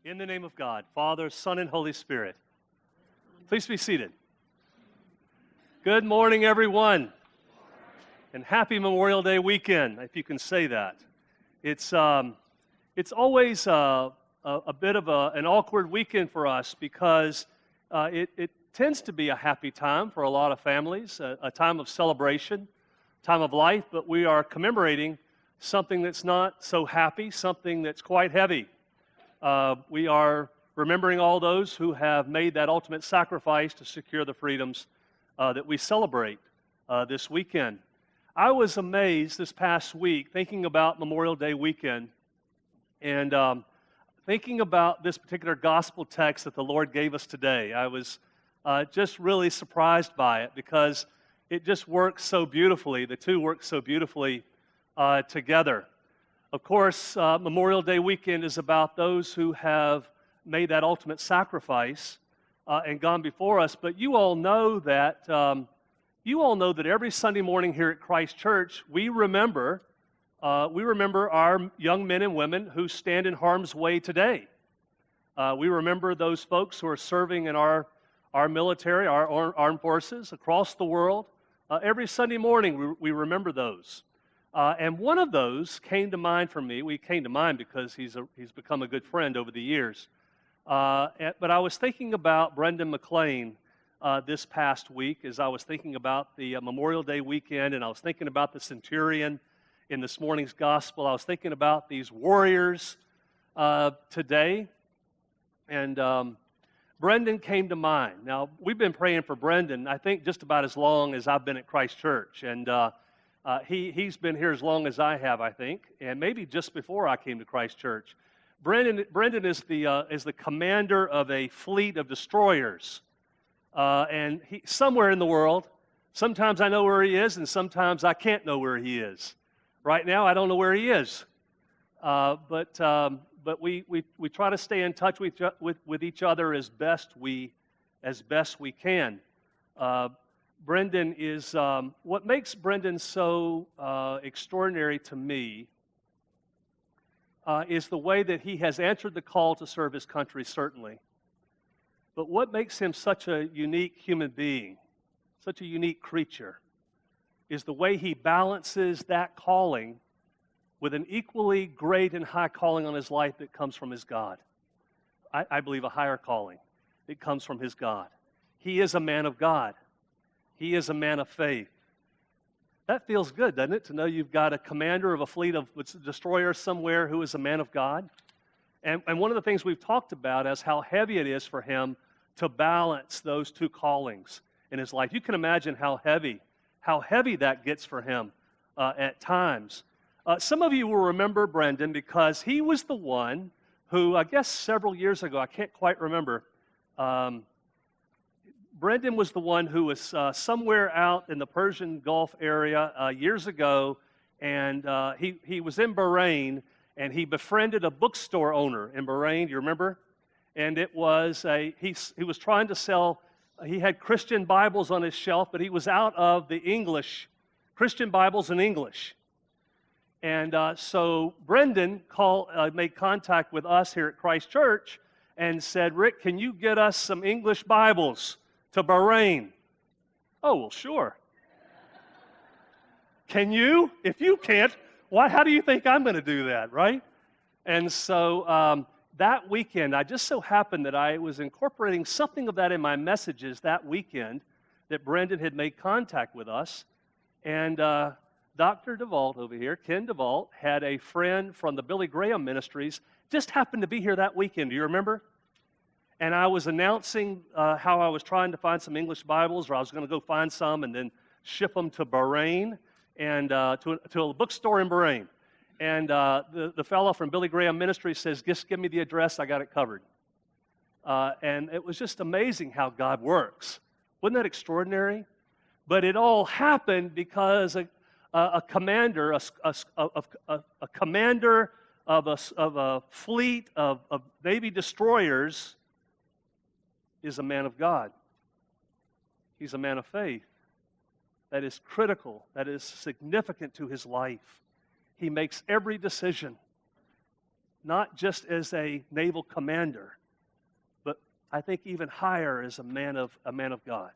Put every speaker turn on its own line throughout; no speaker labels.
In the name of God, Father, Son, and Holy Spirit. Please be seated. Good morning, everyone, and happy Memorial Day weekend, if you can say that. It's always a bit of an awkward weekend for us because it tends to be a happy time for a lot of families, a time of celebration, time of life, but we are commemorating something that's not so happy, something that's quite heavy. We are remembering all those who have made that ultimate sacrifice to secure the freedoms that we celebrate this weekend. I was amazed this past week thinking about Memorial Day weekend and thinking about this particular gospel text that the Lord gave us today. I was just really surprised by it because it just works so beautifully. The two work so beautifully together. Of course, Memorial Day weekend is about those who have made that ultimate sacrifice and gone before us. But you all know that every Sunday morning here at Christ Church, we remember our young men and women who stand in harm's way today. We remember those folks who are serving in our military, our armed forces across the world. Every Sunday morning, we remember those. And one of those came to mind for me. We came to mind because he's become a good friend over the years. But I was thinking about Brendan McLean this past week as I was thinking about the Memorial Day weekend, and I was thinking about the centurion in this morning's gospel. I was thinking about these warriors today, and Brendan came to mind. Now, we've been praying for Brendan, I think, just about as long as I've been at Christ Church, and he's been here as long as I have, I think, and maybe just before I came to Christ Church. Brendan is the commander of a fleet of destroyers, and somewhere in the world. Sometimes I know where he is, and sometimes I can't know where he is. Right now, I don't know where he is, but we try to stay in touch with each other as best we can. Brendan is, what makes Brendan so extraordinary to me is the way that he has answered the call to serve his country, certainly. But what makes him such a unique human being, such a unique creature, is the way he balances that calling with an equally great and high calling on his life that comes from his God. I believe a higher calling that comes from his God. He is a man of God. He is a man of faith. That feels good, doesn't it, to know you've got a commander of a fleet of destroyers somewhere who is a man of God? And one of the things we've talked about is how heavy it is for him to balance those two callings in his life. You can imagine how heavy that gets for him at times. Some of you will remember Brendan because he was the one who, I guess several years ago, I can't quite remember, Brendan was the one who was somewhere out in the Persian Gulf area years ago, and he was in Bahrain, and he befriended a bookstore owner in Bahrain. Do you remember? And it was he was trying to sell. He had Christian Bibles on his shelf, but he was out of the English Christian Bibles in English. And so Brendan made contact with us here at Christ Church and said, "Rick, can you get us some English Bibles to Bahrain?" Oh, well, sure. Can you? If you can't, how do you think I'm going to do that, right? And so that weekend, I just so happened that I was incorporating something of that in my messages that weekend that Brendan had made contact with us. And Dr. DeVault over here, Ken DeVault, had a friend from the Billy Graham Ministries, just happened to be here that weekend. Do you remember? And I was announcing how I was trying to find some English Bibles, or I was going to go find some and then ship them to Bahrain and to a bookstore in Bahrain. And the fellow from Billy Graham Ministries says, "Just give me the address, I got it covered." And it was just amazing how God works. Wasn't that extraordinary? But it all happened because a commander of a fleet of Navy destroyers is a man of God. He's a man of faith. That is critical. That is significant to his life. He makes every decision not just as a naval commander, but I think even higher as a man of God.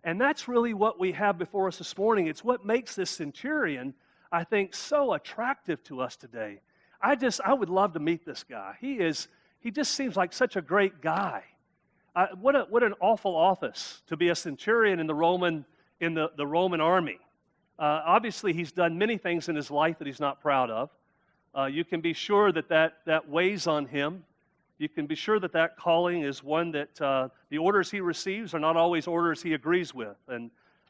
And that's really what we have before us this morning. It's what makes this centurion, I think, so attractive to us today. I would love to meet this guy. He just seems like such a great guy. What an awful office to be a centurion in the Roman army. Obviously, he's done many things in his life that he's not proud of. You can be sure that weighs on him. You can be sure that calling is one that the orders he receives are not always orders he agrees with.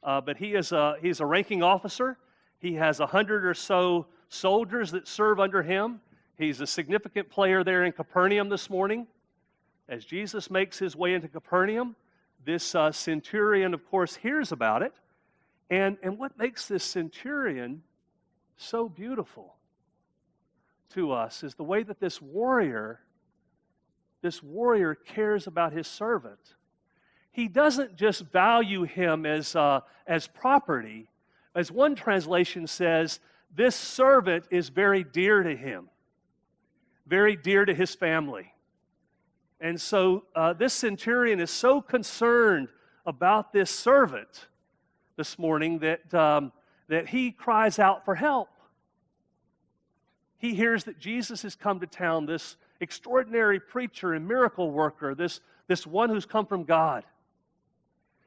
But he's a ranking officer. He has 100 or so soldiers that serve under him. He's a significant player there in Capernaum this morning. As Jesus makes his way into Capernaum, this centurion, of course, hears about it. And what makes this centurion so beautiful to us is the way that this warrior cares about his servant. He doesn't just value him as property. As one translation says, this servant is very dear to him, very dear to his family. And so this centurion is so concerned about this servant this morning that he cries out for help. He hears that Jesus has come to town, this extraordinary preacher and miracle worker, this one who's come from God.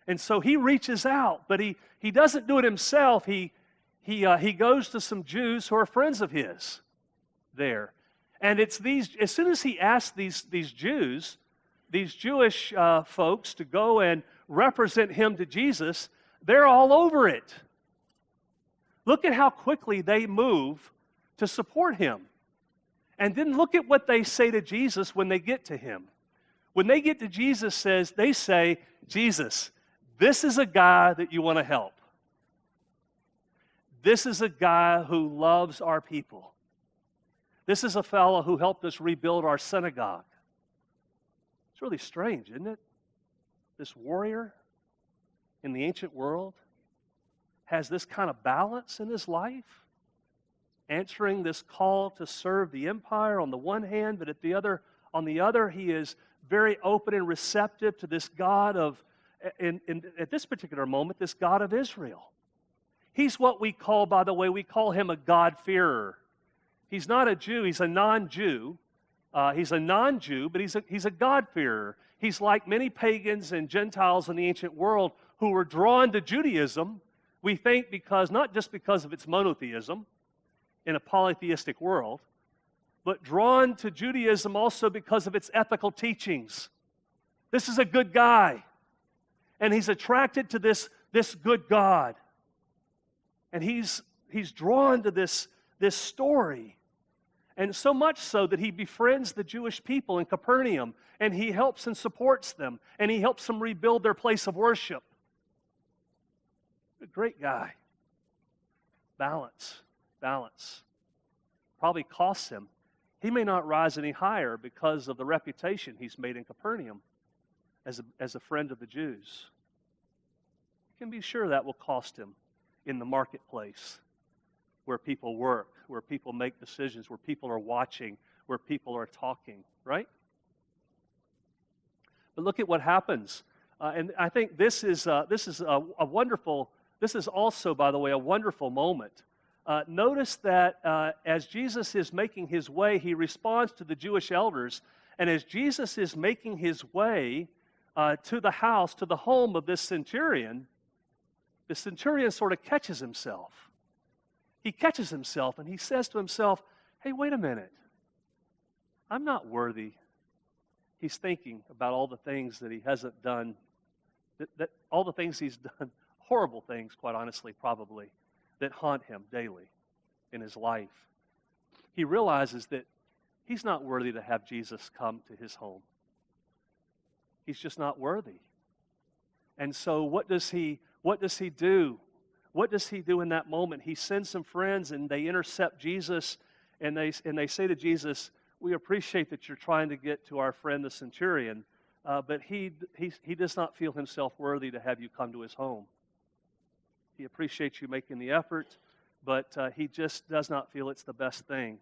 And so he reaches out, but he doesn't do it himself. He goes to some Jews who are friends of his there. And it's as soon as he asks these Jews, these Jewish folks to go and represent him to Jesus, they're all over it. Look at how quickly they move to support him. And then look at what they say to Jesus when they get to him. When they get to Jesus, they say, Jesus, this is a guy that you want to help. This is a guy who loves our people. This is a fellow who helped us rebuild our synagogue. It's really strange, isn't it? This warrior in the ancient world has this kind of balance in his life, answering this call to serve the empire on the one hand, but on the other, he is very open and receptive to this God at this particular moment, this God of Israel. He's what we call, by the way, we call him a God-fearer. He's not a Jew, he's a non-Jew. He's a non-Jew, but he's a God-fearer. He's like many pagans and Gentiles in the ancient world who were drawn to Judaism, we think not just because of its monotheism in a polytheistic world, but drawn to Judaism also because of its ethical teachings. This is a good guy, and he's attracted to this good God. And he's drawn to this story. And so much so that he befriends the Jewish people in Capernaum, and he helps and supports them, and he helps them rebuild their place of worship. A great guy. Balance. Probably costs him. He may not rise any higher because of the reputation he's made in Capernaum as a friend of the Jews. You can be sure that will cost him in the marketplace, where people work, where people make decisions, where people are watching, where people are talking, right? But look at what happens. And I think this is also, by the way, a wonderful moment. Notice that as Jesus is making his way, he responds to the Jewish elders. And as Jesus is making his way to the home of this centurion, the centurion sort of catches himself. He catches himself and he says to himself, hey, wait a minute. I'm not worthy. He's thinking about all the things that he hasn't done, that all the things he's done, horrible things, quite honestly, probably, that haunt him daily in his life. He realizes that he's not worthy to have Jesus come to his home. He's just not worthy. And so what does he do? What does he do in that moment? He sends some friends and they intercept Jesus and they say to Jesus, we appreciate that you're trying to get to our friend the centurion, but he does not feel himself worthy to have you come to his home. He appreciates you making the effort, but he just does not feel it's the best thing.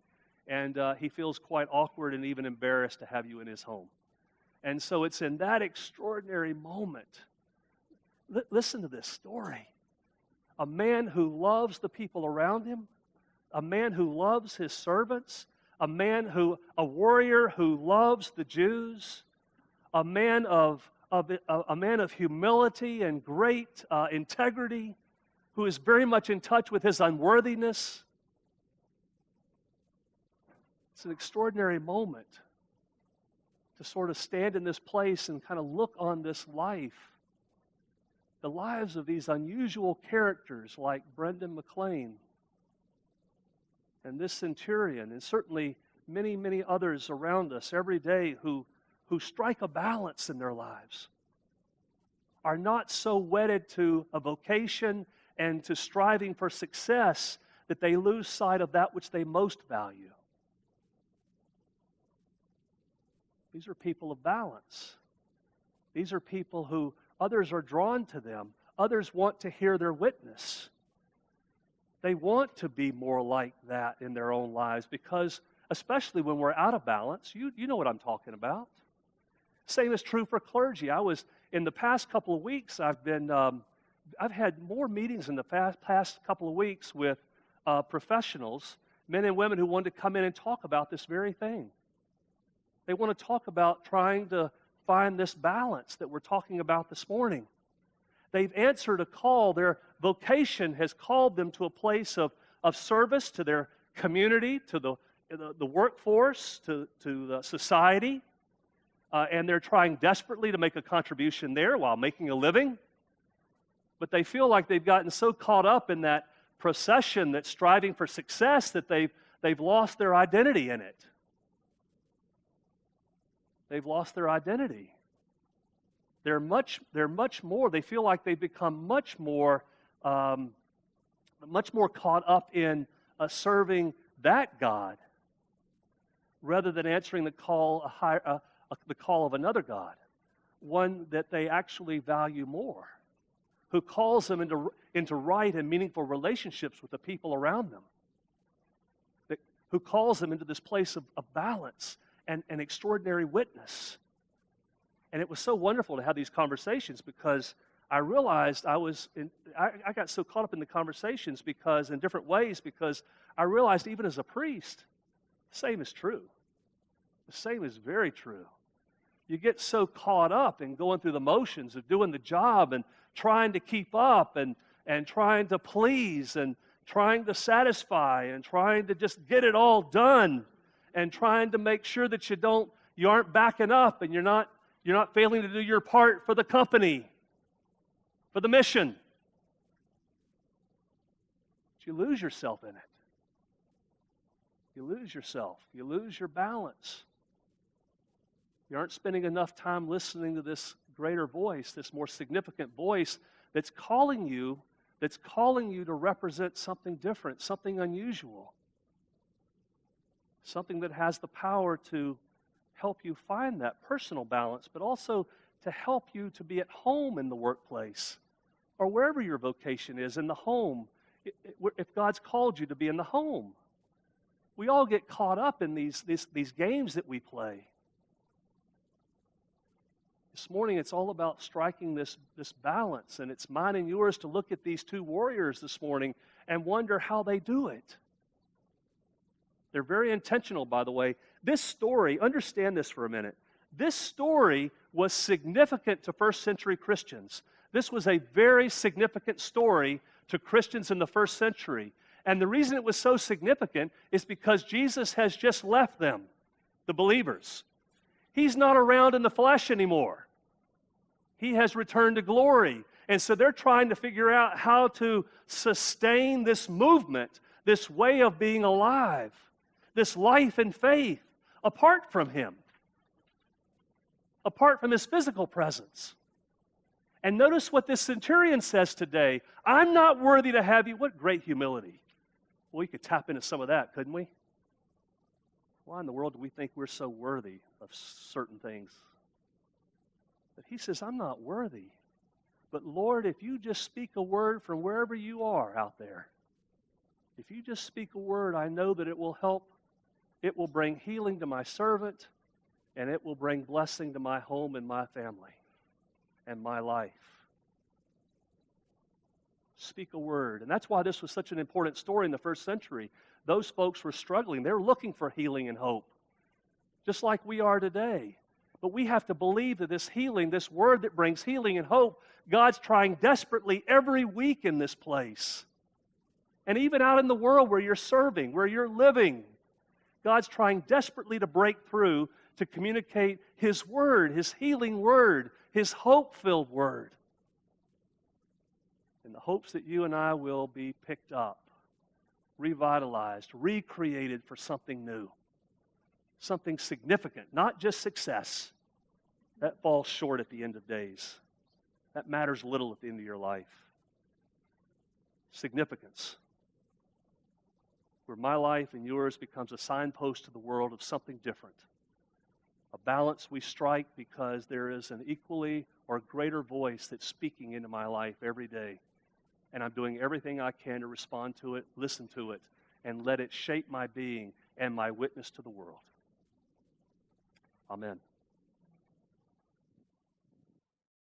and he feels quite awkward and even embarrassed to have you in his home. And so it's in that extraordinary moment. Listen to this story. A man who loves the people around him, a man who loves his servants, a warrior who loves the Jews, a man of humility and great integrity, who is very much in touch with his unworthiness. It's an extraordinary moment to sort of stand in this place and kind of look on this life, the lives of these unusual characters like Brendan McLean and this centurion, and certainly many, many others around us every day who strike a balance in their lives, are not so wedded to a vocation and to striving for success that they lose sight of that which they most value. These are people of balance. These are people who others are drawn to them. Others want to hear their witness. They want to be more like that in their own lives because, especially when we're out of balance, you know what I'm talking about. Same is true for clergy. In the past couple of weeks, I've had more meetings in the past couple of weeks with professionals, men and women who wanted to come in and talk about this very thing. They want to talk about trying to find this balance that we're talking about this morning. They've answered a call. Their vocation has called them to a place of service to their community, to the workforce, to the society. And they're trying desperately to make a contribution there while making a living. But they feel like they've gotten so caught up in that procession that's striving for success that they've lost their identity in it. They've lost their identity. They're much more. They feel like they've become much more caught up in serving that God rather than answering the call of another God, one that they actually value more, who calls them into right and meaningful relationships with the people around them, who calls them into this place of balance and extraordinary witness. And it was so wonderful to have these conversations because I realized I got so caught up in the conversations because in different ways because I realized even as a priest, the same is true. The same is very true. You get so caught up in going through the motions of doing the job and trying to keep up and trying to please and trying to satisfy and trying to just get it all done and trying to make sure that you aren't backing up and you're not failing to do your part for the company, for the mission. But you lose yourself in it. You lose yourself. You lose your balance. You aren't spending enough time listening to this greater voice, this more significant voice that's calling you to represent something different, something unusual, something that has the power to help you find that personal balance, but also to help you to be at home in the workplace or wherever your vocation is, in the home, if God's called you to be in the home. We all get caught up in these games that we play. This morning, it's all about striking this balance, and it's mine and yours to look at these two warriors this morning and wonder how they do it. They're very intentional, by the way. This story, understand this for a minute. This story was significant to first century Christians. This was a very significant story to Christians in the first century. And the reason it was so significant is because Jesus has just left them, the believers. He's not around in the flesh anymore. He has returned to glory. And so they're trying to figure out how to sustain this movement, this way of being alive, this life and faith, apart from Him, apart from His physical presence. And notice what this centurion says today. I'm not worthy to have you. What great humility. Well, we could tap into some of that, couldn't we? Why in the world do we think we're so worthy of certain things? But he says, I'm not worthy. But Lord, if you just speak a word from wherever you are out there, if you just speak a word, I know that it will help It will bring healing to my servant, and it will bring blessing to my home and my family and my life. Speak a word. And that's why this was such an important story in the first century. Those folks were struggling. They were looking for healing and hope, just like we are today. But we have to believe that this healing, this word that brings healing and hope, God's trying desperately every week in this place. And even out in the world where you're serving, where you're living, God's trying desperately to break through to communicate His word, His healing word, His hope-filled word. In the hopes that you and I will be picked up, revitalized, recreated for something new, something significant, not just success. That falls short at the end of days. That matters little at the end of your life. Significance, where my life and yours becomes a signpost to the world of something different. A balance we strike because there is an equally or greater voice that's speaking into my life every day. And I'm doing everything I can to respond to it, listen to it, and let it shape my being and my witness to the world. Amen.